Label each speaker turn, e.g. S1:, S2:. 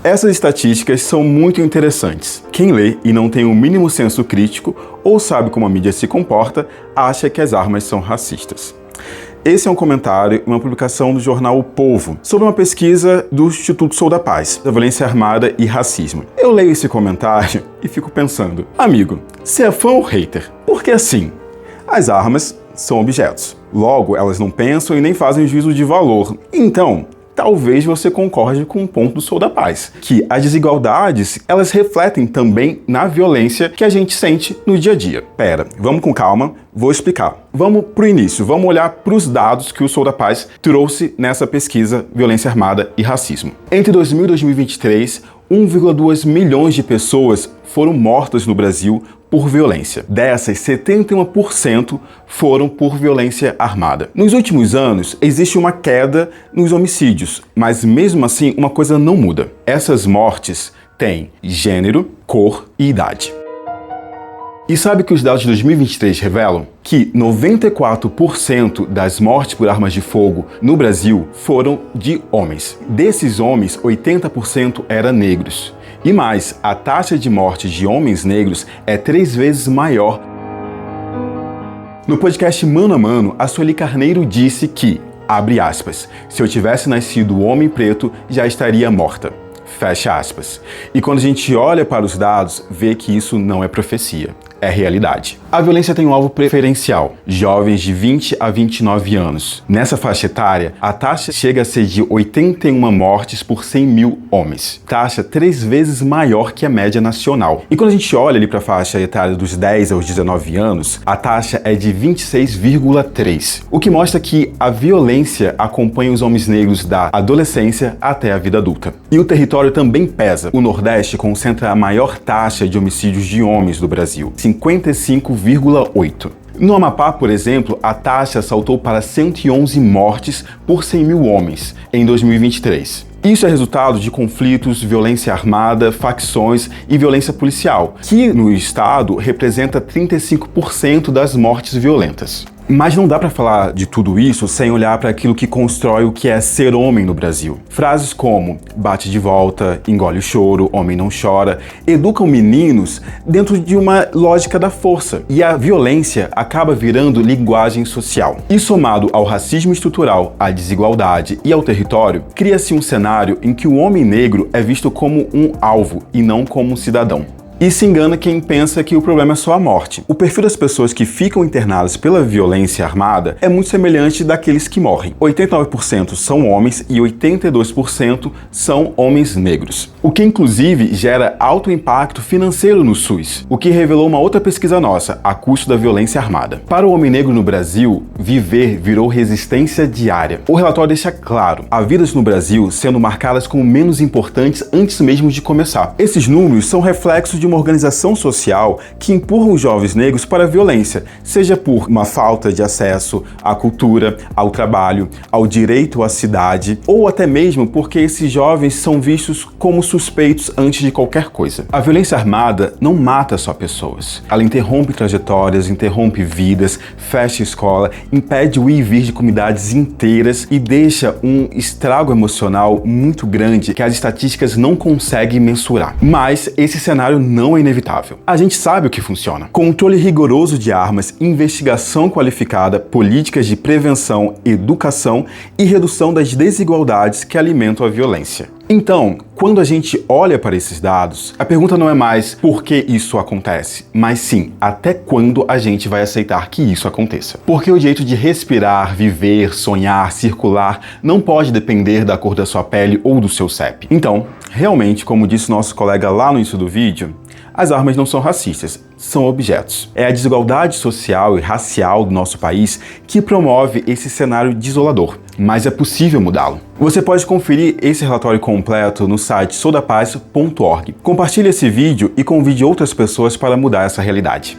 S1: Essas estatísticas são muito interessantes. Quem lê e não tem o mínimo senso crítico ou sabe como a mídia se comporta, acha que as armas são racistas. Esse é um comentário em uma publicação do jornal O Povo, sobre uma pesquisa do Instituto Sou da Paz, da violência armada e racismo. Eu leio esse comentário e fico pensando, amigo, você é fã ou hater? Porque assim, as armas são objetos. Logo, elas não pensam e nem fazem juízo de valor. Então, talvez você concorde com o ponto do Sou da Paz, que as desigualdades, elas refletem também na violência que a gente sente no dia a dia. Pera, vamos com calma, vou explicar. Vamos pro início, vamos olhar para os dados que o Sou da Paz trouxe nessa pesquisa Violência Armada e Racismo. Entre 2000 e 2023, 1,2 milhões de pessoas foram mortas no Brasil por violência. Dessas, 71% foram por violência armada. Nos últimos anos, existe uma queda nos homicídios, mas mesmo assim, uma coisa não muda. Essas mortes têm gênero, cor e idade. E sabe que os dados de 2023 revelam? Que 94% das mortes por armas de fogo no Brasil foram de homens. Desses homens, 80% eram negros. E mais, a taxa de morte de homens negros é 3 vezes maior. No podcast Mano a Mano, a Sueli Carneiro disse que, abre aspas, se eu tivesse nascido homem preto, já estaria morta. Fecha aspas. E quando a gente olha para os dados, vê que isso não é profecia, é realidade. A violência tem um alvo preferencial, jovens de 20 a 29 anos. Nessa faixa etária, a taxa chega a ser de 81 mortes por 100 mil homens. Taxa 3 vezes maior que a média nacional. E quando a gente olha ali para a faixa etária dos 10 aos 19 anos, a taxa é de 26,3. O que mostra que a violência acompanha os homens negros da adolescência até a vida adulta. E o território também pesa. O Nordeste concentra a maior taxa de homicídios de homens do Brasil, 55,8. No Amapá, por exemplo, a taxa saltou para 111 mortes por 100 mil homens em 2023. Isso é resultado de conflitos, violência armada, facções e violência policial, que no estado representa 35% das mortes violentas. Mas não dá para falar de tudo isso sem olhar para aquilo que constrói o que é ser homem no Brasil. Frases como bate de volta, engole o choro, homem não chora, educam meninos dentro de uma lógica da força. E a violência acaba virando linguagem social. E somado ao racismo estrutural, à desigualdade e ao território, cria-se um cenário em que o homem negro é visto como um alvo e não como um cidadão. E se engana quem pensa que o problema é só a morte. O perfil das pessoas que ficam internadas pela violência armada é muito semelhante daqueles que morrem. 89% são homens e 82% são homens negros. O que inclusive gera alto impacto financeiro no SUS, o que revelou uma outra pesquisa nossa, a custo da violência armada. Para o homem negro no Brasil, viver virou resistência diária. O relatório deixa claro, há vidas no Brasil sendo marcadas como menos importantes antes mesmo de começar. Esses números são reflexos de uma organização social que empurra os jovens negros para a violência, seja por uma falta de acesso à cultura, ao trabalho, ao direito à cidade, ou até mesmo porque esses jovens são vistos como suspeitos antes de qualquer coisa. A violência armada não mata só pessoas. Ela interrompe trajetórias, interrompe vidas, fecha escola, impede o ir e vir de comunidades inteiras e deixa um estrago emocional muito grande que as estatísticas não conseguem mensurar. Mas esse cenário não é inevitável. A gente sabe o que funciona. Controle rigoroso de armas, investigação qualificada, políticas de prevenção, educação e redução das desigualdades que alimentam a violência. Então, quando a gente olha para esses dados, a pergunta não é mais por que isso acontece, mas sim, até quando a gente vai aceitar que isso aconteça. Porque o direito de respirar, viver, sonhar, circular, não pode depender da cor da sua pele ou do seu CEP. Então, realmente, como disse nosso colega lá no início do vídeo, as armas não são racistas, são objetos. É a desigualdade social e racial do nosso país que promove esse cenário desolador, mas é possível mudá-lo. Você pode conferir esse relatório completo no site soudapaz.org. Compartilhe esse vídeo e convide outras pessoas para mudar essa realidade.